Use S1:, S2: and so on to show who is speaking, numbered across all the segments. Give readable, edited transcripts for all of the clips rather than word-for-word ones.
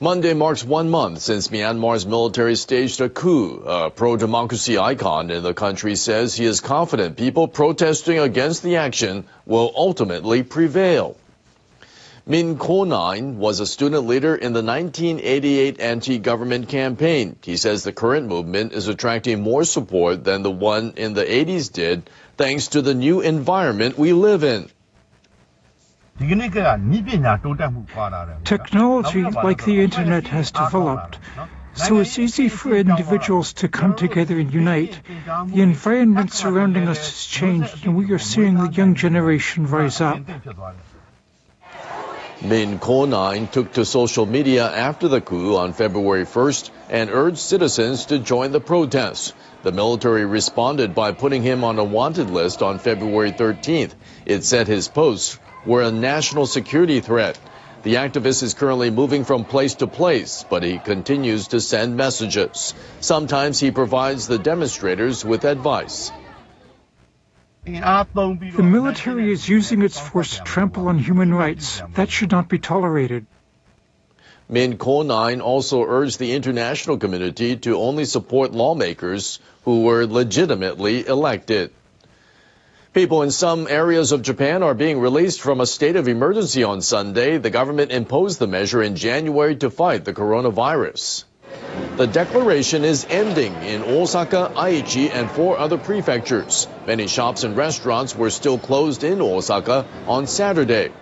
S1: Monday marks 1 month since Myanmar's military staged a coup. A pro-democracy icon in the country says he is confident people protesting against the action will ultimately prevail. Min Ko-naing was a student leader in the 1988 anti-government campaign. He says the current movement is attracting more support than the one in the 80s did, thanks to the new environment we live in.
S2: Technology like the internet has developed, so it's easy for individuals to come together and unite. The environment surrounding us has changed, and we are seeing the young generation rise up.
S1: Min Ko-naing took to social media after the coup on February 1st and urged citizens to join the protests. The military responded by putting him on a wanted list on February 13th. It said his posts were a national security threat. The activist is currently moving from place to place, but he continues to send messages. Sometimes he provides the demonstrators with advice.
S2: The military is using its force to trample on human rights. That should not be tolerated.
S1: Min Ko-naing also urged the international community to only support lawmakers who were legitimately elected. People in some areas of Japan are being released from a state of emergency on Sunday. The government imposed the measure in January to fight the coronavirus. The declaration is ending in Osaka, Aichi, and 4 other prefectures. Many shops and restaurants were still closed in Osaka on Saturday.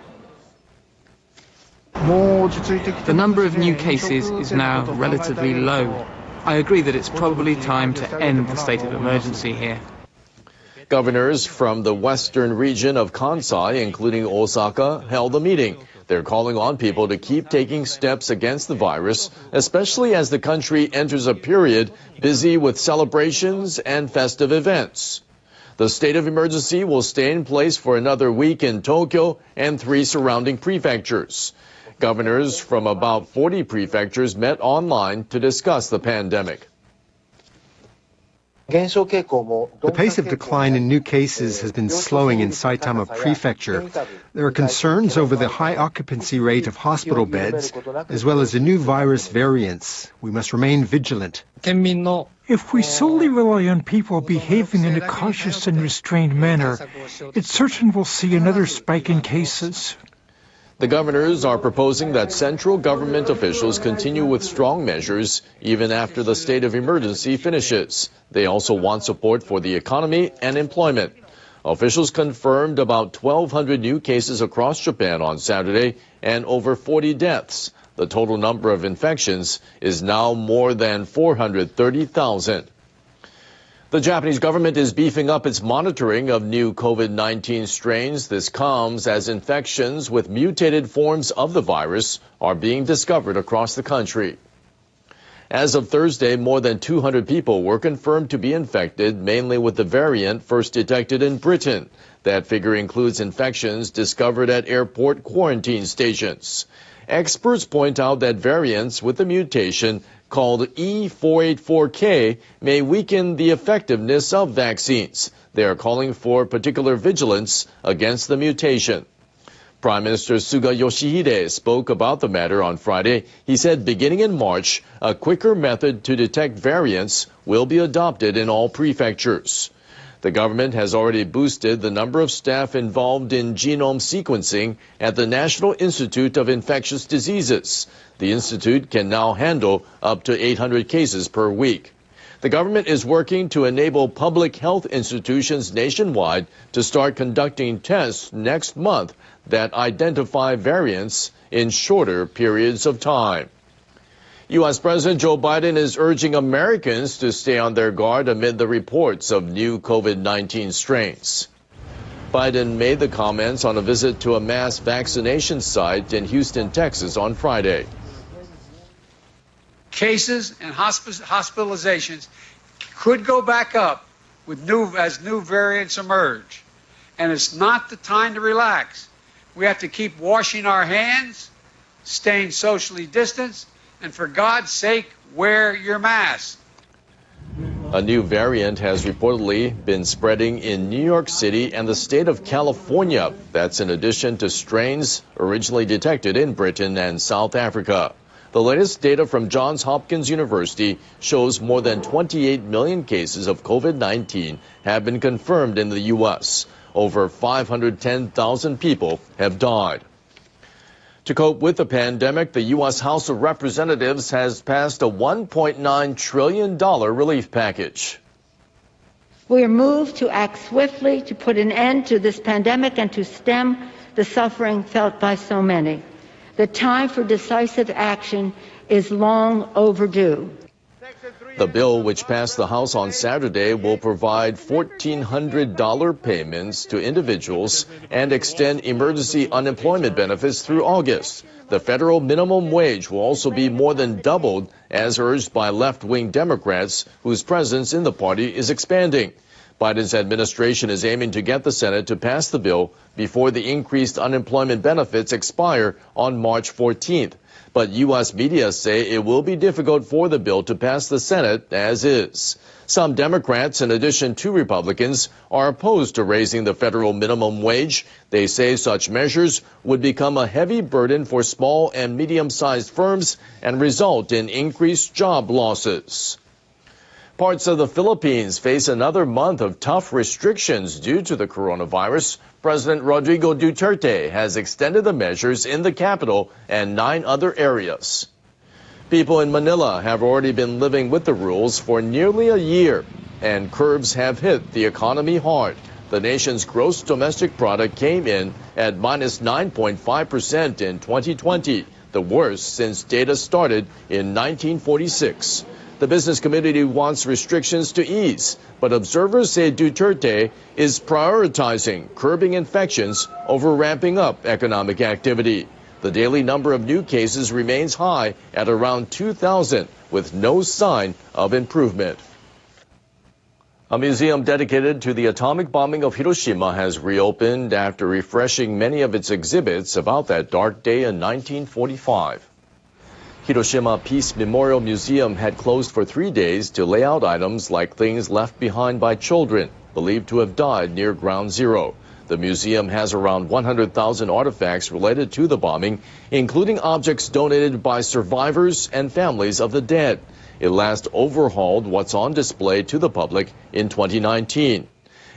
S3: The number of new cases is now relatively low. I agree that it's probably time to end the state of emergency here.
S1: Governors from the western region of Kansai, including Osaka, held a meeting. They're calling on people to keep taking steps against the virus, especially as the country enters a period busy with celebrations and festive events. The state of emergency will stay in place for another week in Tokyo and 3 surrounding prefectures. Governors from about 40 prefectures met online to discuss the pandemic.
S4: The pace of decline in new cases has been slowing in Saitama Prefecture. There are concerns over the high occupancy rate of hospital beds, as well as the new virus variants. We must remain vigilant.
S2: If we solely rely on people behaving in a cautious and restrained manner, it's certain we'll see another spike in cases.
S1: The governors are proposing that central government officials continue with strong measures even after the state of emergency finishes. They also want support for the economy and employment. Officials confirmed about 1,200 new cases across Japan on Saturday and over 40 deaths. The total number of infections is now more than 430,000. The Japanese government is beefing up its monitoring of new COVID-19 strains. This comes as infections with mutated forms of the virus are being discovered across the country. As of Thursday, more than 200 people were confirmed to be infected, mainly with the variant first detected in Britain. That figure includes infections discovered at airport quarantine stations. Experts point out that variants with the mutation called E484K may weaken the effectiveness of vaccines. They are calling for particular vigilance against the mutation. Prime Minister Suga Yoshihide spoke about the matter on Friday. He said beginning in March, a quicker method to detect variants will be adopted in all prefectures. The government has already boosted the number of staff involved in genome sequencing at the National Institute of Infectious Diseases. The institute can now handle up to 800 cases per week. The government is working to enable public health institutions nationwide to start conducting tests next month that identify variants in shorter periods of time. U.S. President Joe Biden is urging Americans to stay on their guard amid the reports of new COVID-19 strains. Biden made the comments on a visit to a mass vaccination site in Houston, Texas on Friday.
S5: Cases and hospitalizations could go back up as new variants emerge. And it's not the time to relax. We have to keep washing our hands, staying socially distanced, and for God's sake, wear your mask.
S1: A new variant has reportedly been spreading in New York City and the state of California. That's in addition to strains originally detected in Britain and South Africa. The latest data from Johns Hopkins University shows more than 28 million cases of COVID-19 have been confirmed in the U.S. Over 510,000 people have died. To cope with the pandemic, the U.S. House of Representatives has passed a $1.9 trillion relief package.
S6: We are moved to act swiftly to put an end to this pandemic and to stem the suffering felt by so many. The time for decisive action is long overdue.
S1: The bill, which passed the House on Saturday, will provide $1,400 payments to individuals and extend emergency unemployment benefits through August. The federal minimum wage will also be more than doubled, as urged by left-wing Democrats, whose presence in the party is expanding. Biden's administration is aiming to get the Senate to pass the bill before the increased unemployment benefits expire on March 14th. But U.S. media say it will be difficult for the bill to pass the Senate as is. Some Democrats, in addition to Republicans, are opposed to raising the federal minimum wage. They say such measures would become a heavy burden for small and medium-sized firms and result in increased job losses. Parts of the Philippines face another month of tough restrictions due to the coronavirus. President Rodrigo Duterte has extended the measures in the capital and 9 other areas. People in Manila have already been living with the rules for nearly a year, and curbs have hit the economy hard. The nation's gross domestic product came in at minus 9.5% in 2020, the worst since data started in 1946. The business community wants restrictions to ease, but observers say Duterte is prioritizing curbing infections over ramping up economic activity. The daily number of new cases remains high at around 2,000, with no sign of improvement. A museum dedicated to the atomic bombing of Hiroshima has reopened after refreshing many of its exhibits about that dark day in 1945. Hiroshima Peace Memorial Museum had closed for 3 days to lay out items like things left behind by children believed to have died near Ground Zero. The museum has around 100,000 artifacts related to the bombing, including objects donated by survivors and families of the dead. It last overhauled what's on display to the public in 2019.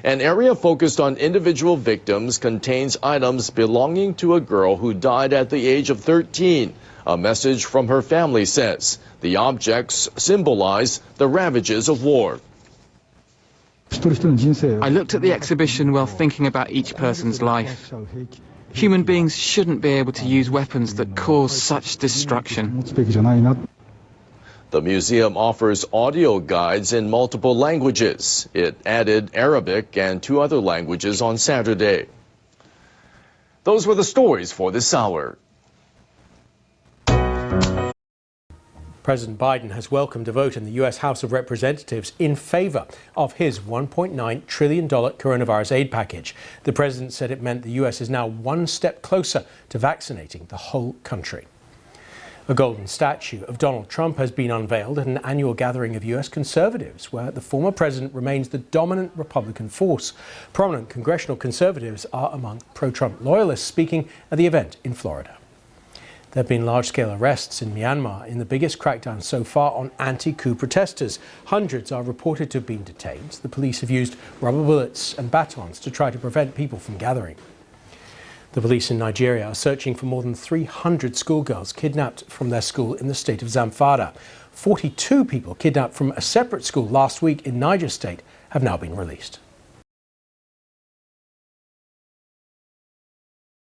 S1: An area focused on individual victims contains items belonging to a girl who died at the age of 13. A message from her family says the objects symbolize the ravages of war.
S3: I looked at the exhibition while thinking about each person's life. Human beings shouldn't be able to use weapons that cause such destruction.
S1: The museum offers audio guides in multiple languages. It added Arabic and 2 other languages on Saturday. Those were the stories for this hour.
S7: President Biden has welcomed a vote in the U.S. House of Representatives in favor of his $1.9 trillion coronavirus aid package. The president said it meant the U.S. is now one step closer to vaccinating the whole country. A golden statue of Donald Trump has been unveiled at an annual gathering of U.S. conservatives, where the former president remains the dominant Republican force. Prominent congressional conservatives are among pro-Trump loyalists speaking at the event in Florida. There have been large-scale arrests in Myanmar in the biggest crackdown so far on anti-coup protesters. Hundreds are reported to have been detained. The police have used rubber bullets and batons to try to prevent people from gathering. The police in Nigeria are searching for more than 300 schoolgirls kidnapped from their school in the state of Zamfara. 42 people kidnapped from a separate school last week in Niger State have now been released.